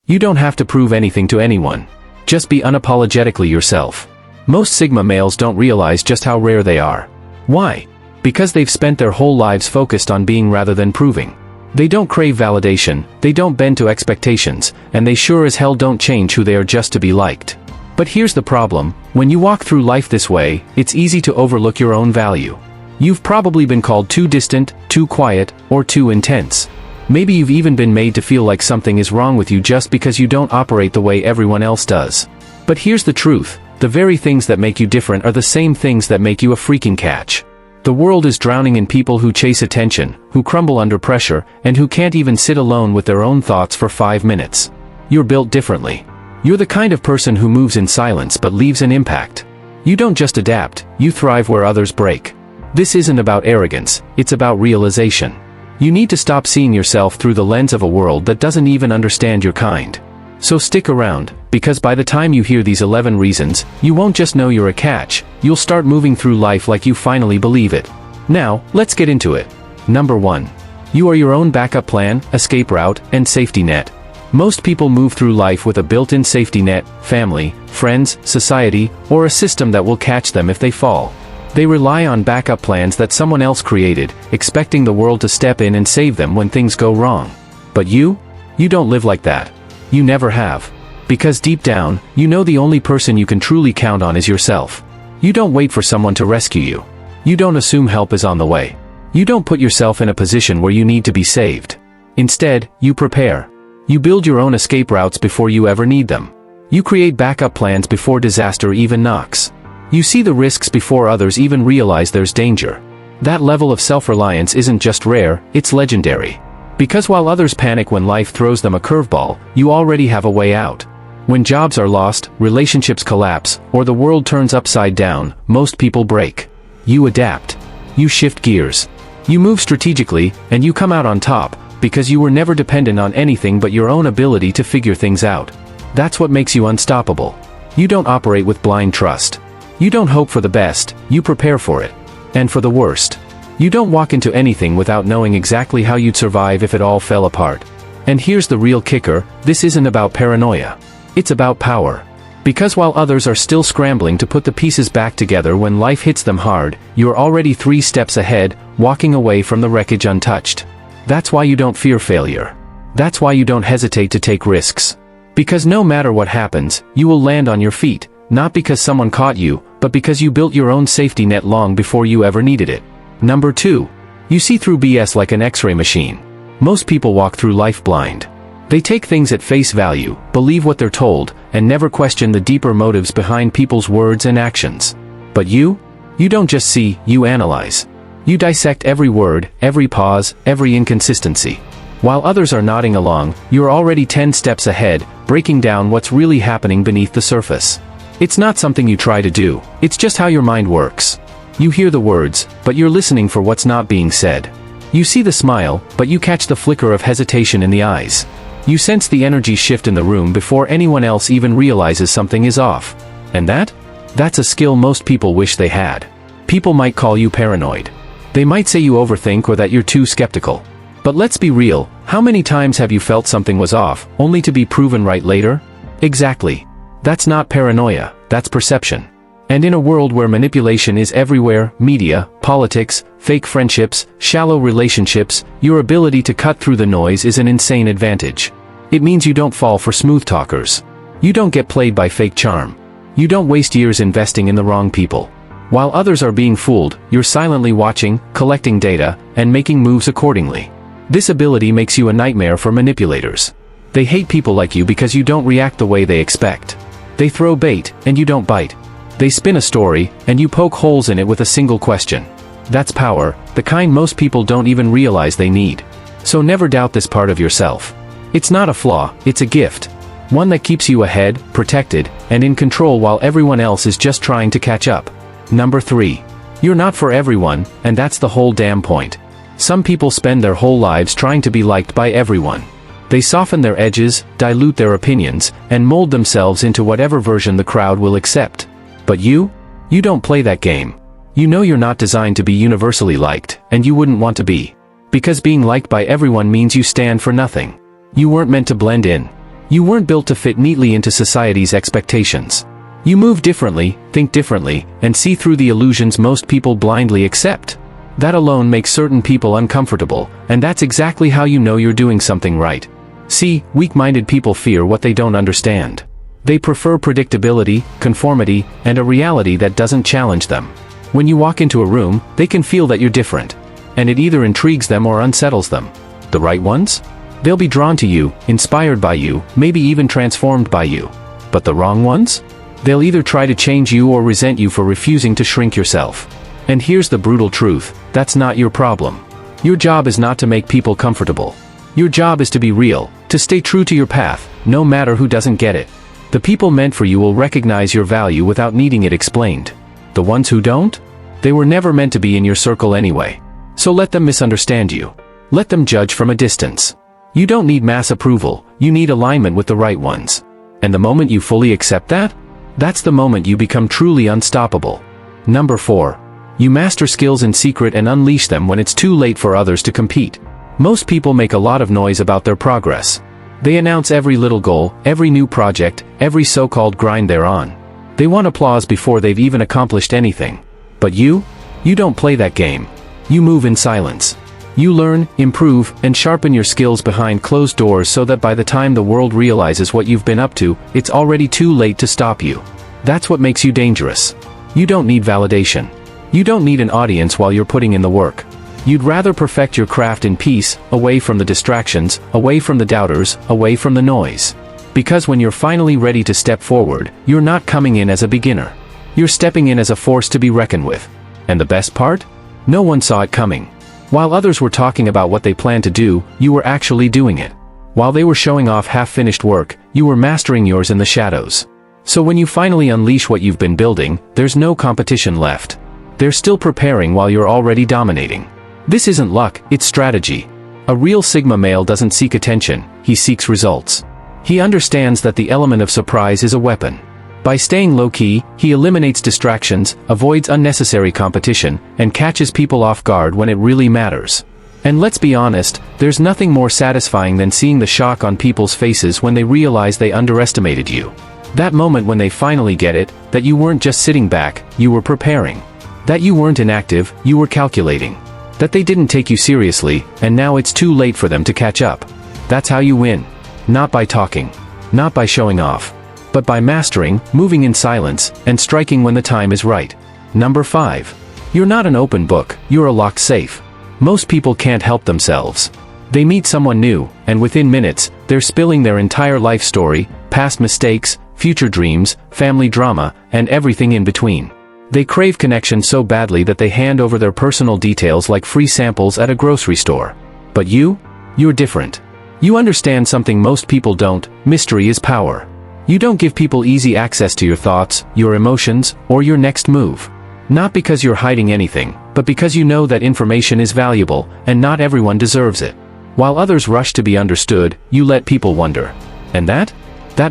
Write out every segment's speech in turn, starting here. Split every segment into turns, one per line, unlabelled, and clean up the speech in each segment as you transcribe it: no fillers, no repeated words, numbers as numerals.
You don't have to prove anything to anyone. Just be unapologetically yourself. Most Sigma males don't realize just how rare they are. Why? Because they've spent their whole lives focused on being rather than proving. They don't crave validation, they don't bend to expectations, and they sure as hell don't change who they are just to be liked. But here's the problem: when you walk through life this way, it's easy to overlook your own value. You've probably been called too distant, too quiet, or too intense. Maybe you've even been made to feel like something is wrong with you just because you don't operate the way everyone else does. But here's the truth: the very things that make you different are the same things that make you a freaking catch. The world is drowning in people who chase attention, who crumble under pressure, and who can't even sit alone with their own thoughts for 5 minutes. You're built differently. You're the kind of person who moves in silence but leaves an impact. You don't just adapt, you thrive where others break. This isn't about arrogance, it's about realization. You need to stop seeing yourself through the lens of a world that doesn't even understand your kind. So stick around, because by the time you hear these 11 reasons, you won't just know you're a catch, you'll start moving through life like you finally believe it. Now, let's get into it. Number 1. You are your own backup plan, escape route, and safety net. Most people move through life with a built-in safety net: family, friends, society, or a system that will catch them if they fall. They rely on backup plans that someone else created, expecting the world to step in and save them when things go wrong. But you don't live like that. You never have. Because deep down, you know the only person you can truly count on is yourself. You don't wait for someone to rescue you. You don't assume help is on the way. You don't put yourself in a position where you need to be saved. Instead, you prepare. You build your own escape routes before you ever need them. You create backup plans before disaster even knocks. You see the risks before others even realize there's danger. That level of self-reliance isn't just rare, it's legendary. Because while others panic when life throws them a curveball, you already have a way out. When jobs are lost, relationships collapse, or the world turns upside down, most people break. You adapt. You shift gears. You move strategically, and you come out on top, because you were never dependent on anything but your own ability to figure things out. That's what makes you unstoppable. You don't operate with blind trust. You don't hope for the best, you prepare for it. And for the worst. You don't walk into anything without knowing exactly how you'd survive if it all fell apart. And here's the real kicker: this isn't about paranoia. It's about power. Because while others are still scrambling to put the pieces back together when life hits them hard, you're already 3 steps ahead, walking away from the wreckage untouched. That's why you don't fear failure. That's why you don't hesitate to take risks. Because no matter what happens, you will land on your feet, not because someone caught you, but because you built your own safety net long before you ever needed it. Number 2. You see through BS like an X-ray machine. Most people walk through life blind. They take things at face value, believe what they're told, and never question the deeper motives behind people's words and actions. But you don't just see, you analyze. You dissect every word, every pause, every inconsistency. While others are nodding along, you're already 10 steps ahead, breaking down what's really happening beneath the surface. It's not something you try to do, it's just how your mind works. You hear the words, but you're listening for what's not being said. You see the smile, but you catch the flicker of hesitation in the eyes. You sense the energy shift in the room before anyone else even realizes something is off. And that's a skill most people wish they had. People might call you paranoid. They might say you overthink or that you're too skeptical. But let's be real, how many times have you felt something was off, only to be proven right later? Exactly. That's not paranoia, that's perception. And in a world where manipulation is everywhere, media, politics, fake friendships, shallow relationships, your ability to cut through the noise is an insane advantage. It means you don't fall for smooth talkers. You don't get played by fake charm. You don't waste years investing in the wrong people. While others are being fooled, you're silently watching, collecting data, and making moves accordingly. This ability makes you a nightmare for manipulators. They hate people like you because you don't react the way they expect. They throw bait, and you don't bite. They spin a story, and you poke holes in it with a single question. That's power, the kind most people don't even realize they need. So never doubt this part of yourself. It's not a flaw, it's a gift. One that keeps you ahead, protected, and in control while everyone else is just trying to catch up. Number 3. You're not for everyone, and that's the whole damn point. Some people spend their whole lives trying to be liked by everyone. They soften their edges, dilute their opinions, and mold themselves into whatever version the crowd will accept. But you don't play that game. You know you're not designed to be universally liked, and you wouldn't want to be. Because being liked by everyone means you stand for nothing. You weren't meant to blend in. You weren't built to fit neatly into society's expectations. You move differently, think differently, and see through the illusions most people blindly accept. That alone makes certain people uncomfortable, and that's exactly how you know you're doing something right. See, weak-minded people fear what they don't understand. They prefer predictability, conformity, and a reality that doesn't challenge them. When you walk into a room, they can feel that you're different, and it either intrigues them or unsettles them. The right ones? They'll be drawn to you, inspired by you, maybe even transformed by you. But the wrong ones? They'll either try to change you or resent you for refusing to shrink yourself. And here's the brutal truth, that's not your problem. Your job is not to make people comfortable. Your job is to be real, to stay true to your path, no matter who doesn't get it. The people meant for you will recognize your value without needing it explained. The ones who don't? They were never meant to be in your circle anyway. So let them misunderstand you. Let them judge from a distance. You don't need mass approval, you need alignment with the right ones. And the moment you fully accept that, that's the moment you become truly unstoppable. Number 4. You master skills in secret and unleash them when it's too late for others to compete. Most people make a lot of noise about their progress. They announce every little goal, every new project, every so-called grind they're on. They want applause before they've even accomplished anything. But you don't play that game. You move in silence. You learn, improve, and sharpen your skills behind closed doors so that by the time the world realizes what you've been up to, it's already too late to stop you. That's what makes you dangerous. You don't need validation. You don't need an audience while you're putting in the work. You'd rather perfect your craft in peace, away from the distractions, away from the doubters, away from the noise. Because when you're finally ready to step forward, you're not coming in as a beginner. You're stepping in as a force to be reckoned with. And the best part? No one saw it coming. While others were talking about what they planned to do, you were actually doing it. While they were showing off half-finished work, you were mastering yours in the shadows. So when you finally unleash what you've been building, there's no competition left. They're still preparing while you're already dominating. This isn't luck, it's strategy. A real Sigma male doesn't seek attention, he seeks results. He understands that the element of surprise is a weapon. By staying low-key, he eliminates distractions, avoids unnecessary competition, and catches people off guard when it really matters. And let's be honest, there's nothing more satisfying than seeing the shock on people's faces when they realize they underestimated you. That moment when they finally get it, that you weren't just sitting back, you were preparing. That you weren't inactive, you were calculating. That they didn't take you seriously, and now it's too late for them to catch up. That's how you win. Not by talking. Not by showing off. But by mastering, moving in silence, and striking when the time is right. Number 5. You're not an open book, you're a locked safe. Most people can't help themselves. They meet someone new, and within minutes, they're spilling their entire life story, past mistakes, future dreams, family drama, and everything in between. They crave connection so badly that they hand over their personal details like free samples at a grocery store. But you're different. You understand something most people don't: mystery is power. You don't give people easy access to your thoughts, your emotions, or your next move. Not because you're hiding anything, but because you know that information is valuable, and not everyone deserves it. While others rush to be understood, you let people wonder. And that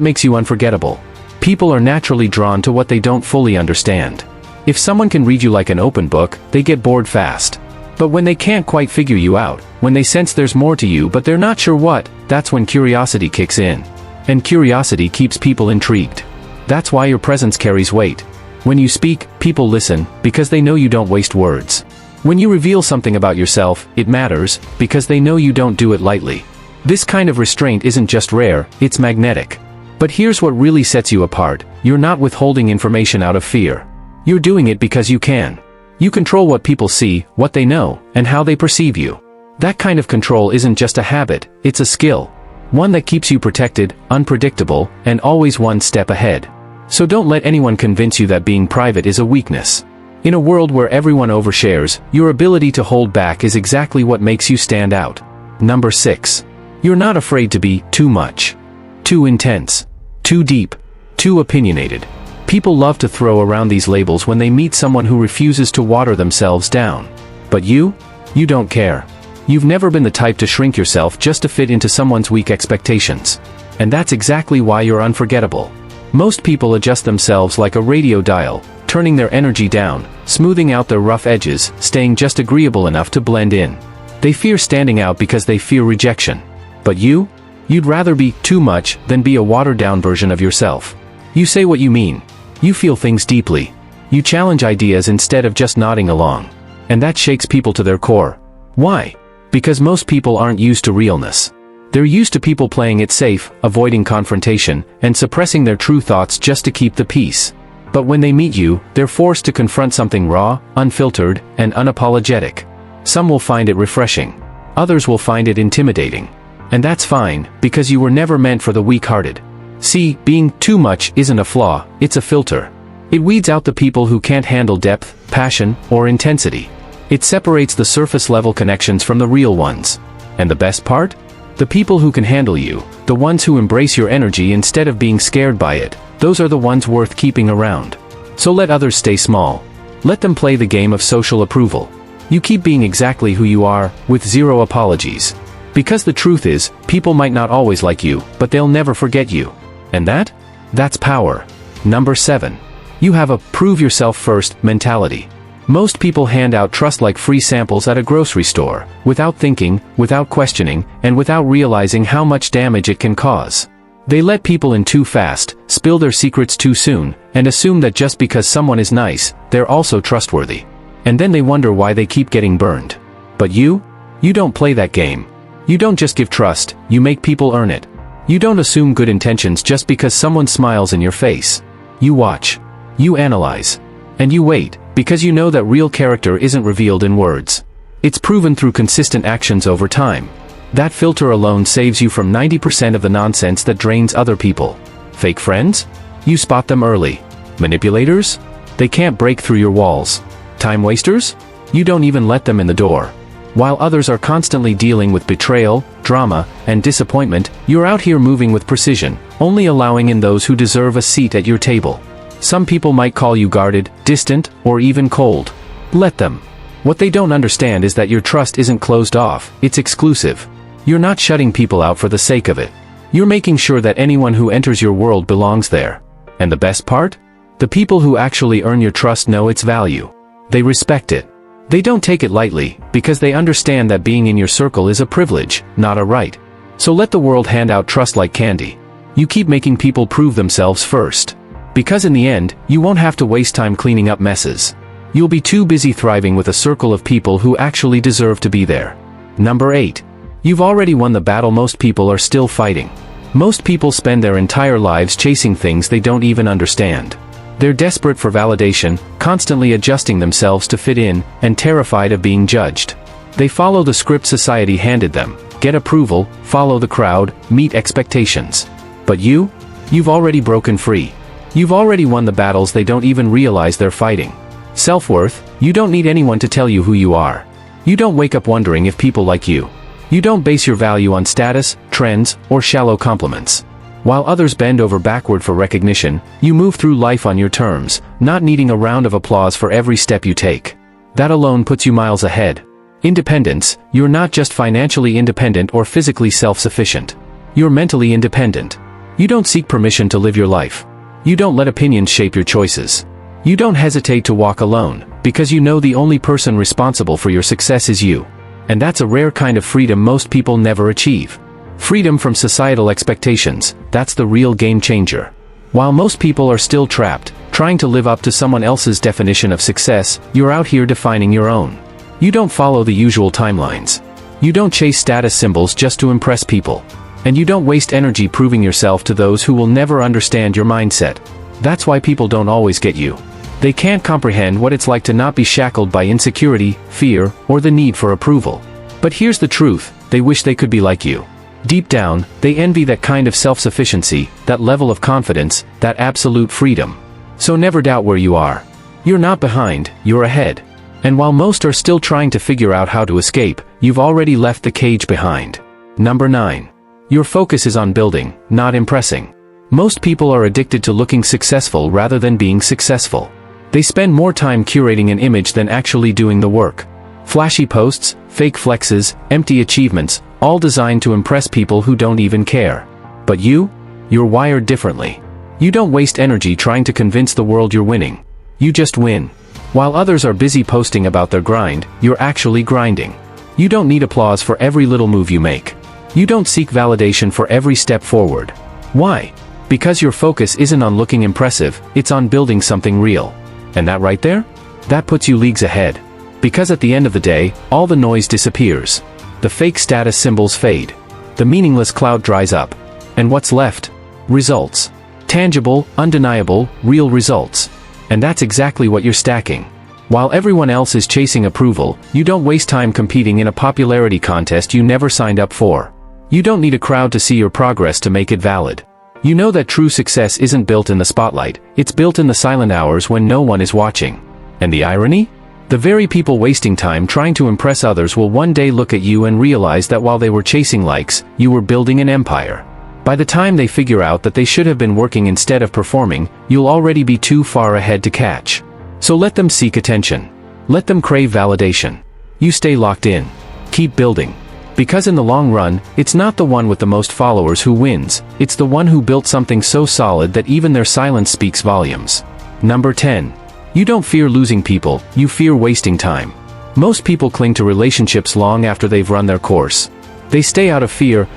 makes you unforgettable. People are naturally drawn to what they don't fully understand. If someone can read you like an open book, they get bored fast. But when they can't quite figure you out, when they sense there's more to you but they're not sure what, that's when curiosity kicks in. And curiosity keeps people intrigued. That's why your presence carries weight. When you speak, people listen, because they know you don't waste words. When you reveal something about yourself, it matters, because they know you don't do it lightly. This kind of restraint isn't just rare, it's magnetic. But here's what really sets you apart: you're not withholding information out of fear. You're doing it because you can. You control what people see, what they know, and how they perceive you. That kind of control isn't just a habit, it's a skill. One that keeps you protected, unpredictable, and always one step ahead. So don't let anyone convince you that being private is a weakness. In a world where everyone overshares, your ability to hold back is exactly what makes you stand out. Number 6. You're not afraid to be too much. Too intense. Too deep. Too opinionated. People love to throw around these labels when they meet someone who refuses to water themselves down. But you don't care. You've never been the type to shrink yourself just to fit into someone's weak expectations. And that's exactly why you're unforgettable. Most people adjust themselves like a radio dial, turning their energy down, smoothing out their rough edges, staying just agreeable enough to blend in. They fear standing out because they fear rejection. But you You'd rather be too much than be a watered-down version of yourself. You say what you mean. You feel things deeply. You challenge ideas instead of just nodding along. And that shakes people to their core. Why? Because most people aren't used to realness. They're used to people playing it safe, avoiding confrontation, and suppressing their true thoughts just to keep the peace. But when they meet you, they're forced to confront something raw, unfiltered, and unapologetic. Some will find it refreshing. Others will find it intimidating. And that's fine, because you were never meant for the weak-hearted. See, being too much isn't a flaw, it's a filter. It weeds out the people who can't handle depth, passion, or intensity. It separates the surface-level connections from the real ones. And the best part? The people who can handle you, the ones who embrace your energy instead of being scared by it, those are the ones worth keeping around. So let others stay small. Let them play the game of social approval. You keep being exactly who you are, with zero apologies. Because the truth is, people might not always like you, but they'll never forget you. And that's power. Number 7. You have a prove yourself first mentality. Most people hand out trust like free samples at a grocery store, without thinking, without questioning, and without realizing how much damage it can cause. They let people in too fast, spill their secrets too soon, and assume that just because someone is nice, they're also trustworthy. And then they wonder why they keep getting burned. But you don't play that game. You don't just give trust, you make people earn it. You don't assume good intentions just because someone smiles in your face. You watch. You analyze. And you wait, because you know that real character isn't revealed in words. It's proven through consistent actions over time. That filter alone saves you from 90% of the nonsense that drains other people. Fake friends? You spot them early. Manipulators? They can't break through your walls. Time wasters? You don't even let them in the door. While others are constantly dealing with betrayal, drama, and disappointment, you're out here moving with precision, only allowing in those who deserve a seat at your table. Some people might call you guarded, distant, or even cold. Let them. What they don't understand is that your trust isn't closed off, it's exclusive. You're not shutting people out for the sake of it. You're making sure that anyone who enters your world belongs there. And the best part? The people who actually earn your trust know its value. They respect it. They don't take it lightly, because they understand that being in your circle is a privilege, not a right. So let the world hand out trust like candy. You keep making people prove themselves first. Because in the end, you won't have to waste time cleaning up messes. You'll be too busy thriving with a circle of people who actually deserve to be there. Number 8. You've already won the battle most people are still fighting. Most people spend their entire lives chasing things they don't even understand. They're desperate for validation, constantly adjusting themselves to fit in, and terrified of being judged. They follow the script society handed them, get approval, follow the crowd, meet expectations. But you've already broken free. You've already won the battles they don't even realize they're fighting. Self-worth, you don't need anyone to tell you who you are. You don't wake up wondering if people like you. You don't base your value on status, trends, or shallow compliments. While others bend over backward for recognition, you move through life on your terms, not needing a round of applause for every step you take. That alone puts you miles ahead. Independence, you're not just financially independent or physically self-sufficient. You're mentally independent. You don't seek permission to live your life. You don't let opinions shape your choices. You don't hesitate to walk alone, because you know the only person responsible for your success is you. And that's a rare kind of freedom most people never achieve. Freedom from societal expectations, that's the real game changer. While most people are still trapped, trying to live up to someone else's definition of success, you're out here defining your own. You don't follow the usual timelines. You don't chase status symbols just to impress people. And you don't waste energy proving yourself to those who will never understand your mindset. That's why people don't always get you. They can't comprehend what it's like to not be shackled by insecurity, fear, or the need for approval. But here's the truth, they wish they could be like you. Deep down, they envy that kind of self-sufficiency, that level of confidence, that absolute freedom. So never doubt where you are. You're not behind, you're ahead. And while most are still trying to figure out how to escape, you've already left the cage behind. Number 9. Your focus is on building, not impressing. Most people are addicted to looking successful rather than being successful. They spend more time curating an image than actually doing the work. Flashy posts, fake flexes, empty achievements, all designed to impress people who don't even care. But you're wired differently. You don't waste energy trying to convince the world you're winning. You just win. While others are busy posting about their grind, you're actually grinding. You don't need applause for every little move you make. You don't seek validation for every step forward. Why? Because your focus isn't on looking impressive, it's on building something real. And that right there? That puts you leagues ahead. Because at the end of the day, all the noise disappears. The fake status symbols fade. The meaningless cloud dries up. And what's left? Results. Tangible, undeniable, real results. And that's exactly what you're stacking. While everyone else is chasing approval, you don't waste time competing in a popularity contest you never signed up for. You don't need a crowd to see your progress to make it valid. You know that true success isn't built in the spotlight, it's built in the silent hours when no one is watching. And the irony? The very people wasting time trying to impress others will one day look at you and realize that while they were chasing likes, you were building an empire. By the time they figure out that they should have been working instead of performing, you'll already be too far ahead to catch. So let them seek attention. Let them crave validation. You stay locked in. Keep building. Because in the long run, it's not the one with the most followers who wins, it's the one who built something so solid that even their silence speaks volumes. Number 10. You don't fear losing people, you fear wasting time. Most people cling to relationships long after they've run their course. They stay out of fear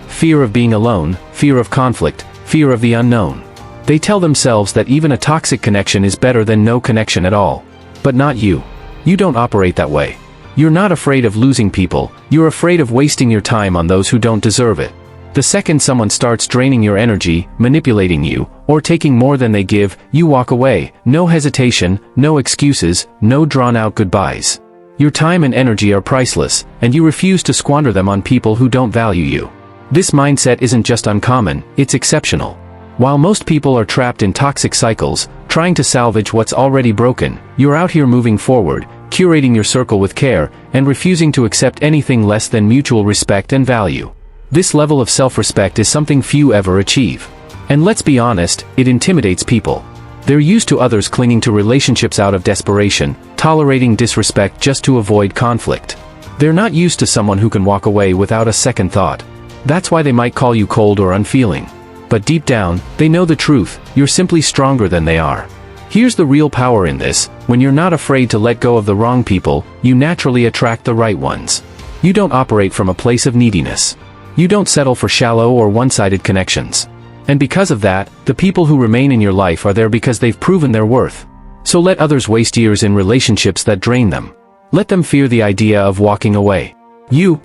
of being alone, fear of conflict, fear of the unknown. They tell themselves that even a toxic connection is better than no connection at all. But not you. You don't operate that way. You're not afraid of losing people, you're afraid of wasting your time on those who don't deserve it. The second someone starts draining your energy, manipulating you, or taking more than they give, you walk away, no hesitation, no excuses, no drawn-out goodbyes. Your time and energy are priceless, and you refuse to squander them on people who don't value you. This mindset isn't just uncommon, it's exceptional. While most people are trapped in toxic cycles, trying to salvage what's already broken, you're out here moving forward, curating your circle with care, and refusing to accept anything less than mutual respect and value. This level of self-respect is something few ever achieve. And let's be honest, it intimidates people. They're used to others clinging to relationships out of desperation, tolerating disrespect just to avoid conflict. They're not used to someone who can walk away without a second thought. That's why they might call you cold or unfeeling. But deep down, they know the truth, you're simply stronger than they are. Here's the real power in this: when you're not afraid to let go of the wrong people, you naturally attract the right ones. You don't operate from a place of neediness. You don't settle for shallow or one-sided connections. And because of that, the people who remain in your life are there because they've proven their worth. So let others waste years in relationships that drain them. Let them fear the idea of walking away. You'll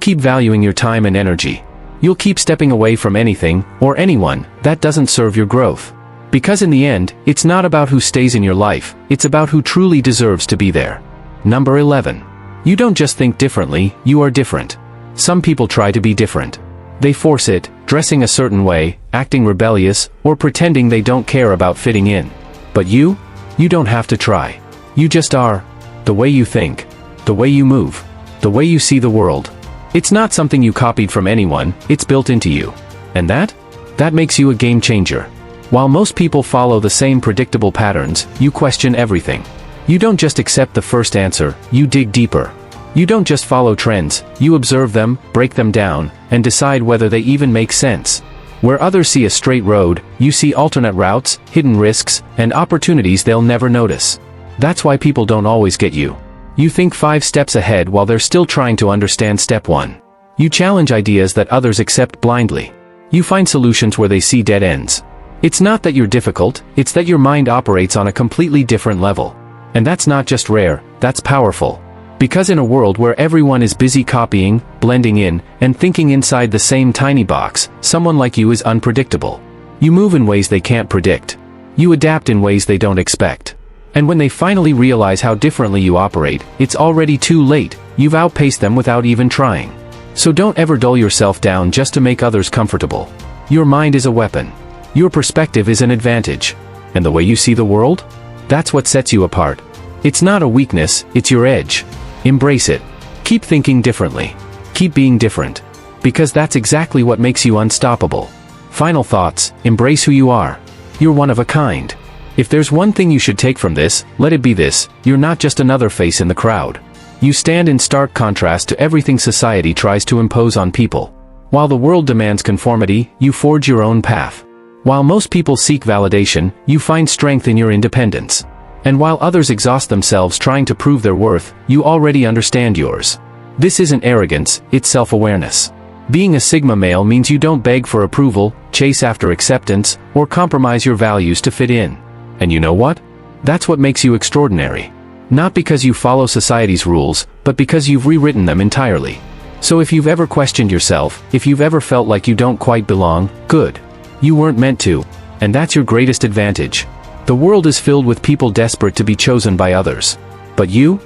keep valuing your time and energy. You'll keep stepping away from anything, or anyone, that doesn't serve your growth. Because in the end, it's not about who stays in your life, it's about who truly deserves to be there. Number 11. You don't just think differently, you are different. Some people try to be different. They force it, dressing a certain way, acting rebellious, or pretending they don't care about fitting in. But you don't have to try. You just are. The way you think, the way you move, the way you see the world. It's not something you copied from anyone, it's built into you. And that makes you a game changer. While most people follow the same predictable patterns, you question everything. You don't just accept the first answer, you dig deeper. You don't just follow trends, you observe them, break them down, and decide whether they even make sense. Where others see a straight road, you see alternate routes, hidden risks, and opportunities they'll never notice. That's why people don't always get you. You think 5 steps ahead while they're still trying to understand step 1. You challenge ideas that others accept blindly. You find solutions where they see dead ends. It's not that you're difficult, it's that your mind operates on a completely different level. And that's not just rare, that's powerful. Because in a world where everyone is busy copying, blending in, and thinking inside the same tiny box, someone like you is unpredictable. You move in ways they can't predict. You adapt in ways they don't expect. And when they finally realize how differently you operate, it's already too late, you've outpaced them without even trying. So don't ever dull yourself down just to make others comfortable. Your mind is a weapon. Your perspective is an advantage. And the way you see the world? That's what sets you apart. It's not a weakness, it's your edge. Embrace it. Keep thinking differently. Keep being different. Because that's exactly what makes you unstoppable. Final thoughts: embrace who you are. You're one of a kind. If there's one thing you should take from this, let it be this: you're not just another face in the crowd. You stand in stark contrast to everything society tries to impose on people. While the world demands conformity, you forge your own path. While most people seek validation, you find strength in your independence. And while others exhaust themselves trying to prove their worth, you already understand yours. This isn't arrogance, it's self-awareness. Being a Sigma male means you don't beg for approval, chase after acceptance, or compromise your values to fit in. And you know what? That's what makes you extraordinary. Not because you follow society's rules, but because you've rewritten them entirely. So if you've ever questioned yourself, if you've ever felt like you don't quite belong, good. You weren't meant to. And that's your greatest advantage. The world is filled with people desperate to be chosen by others. But you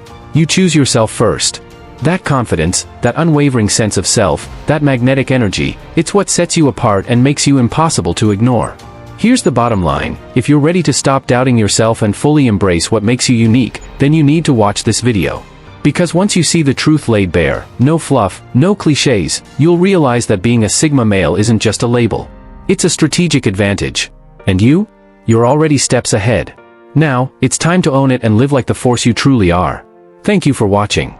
choose yourself first. That confidence, that unwavering sense of self, that magnetic energy, it's what sets you apart and makes you impossible to ignore. Here's the bottom line: if you're ready to stop doubting yourself and fully embrace what makes you unique, then you need to watch this video. Because once you see the truth laid bare, no fluff, no cliches, you'll realize that being a Sigma male isn't just a label. It's a strategic advantage. And you're already steps ahead. Now, it's time to own it and live like the force you truly are. Thank you for watching.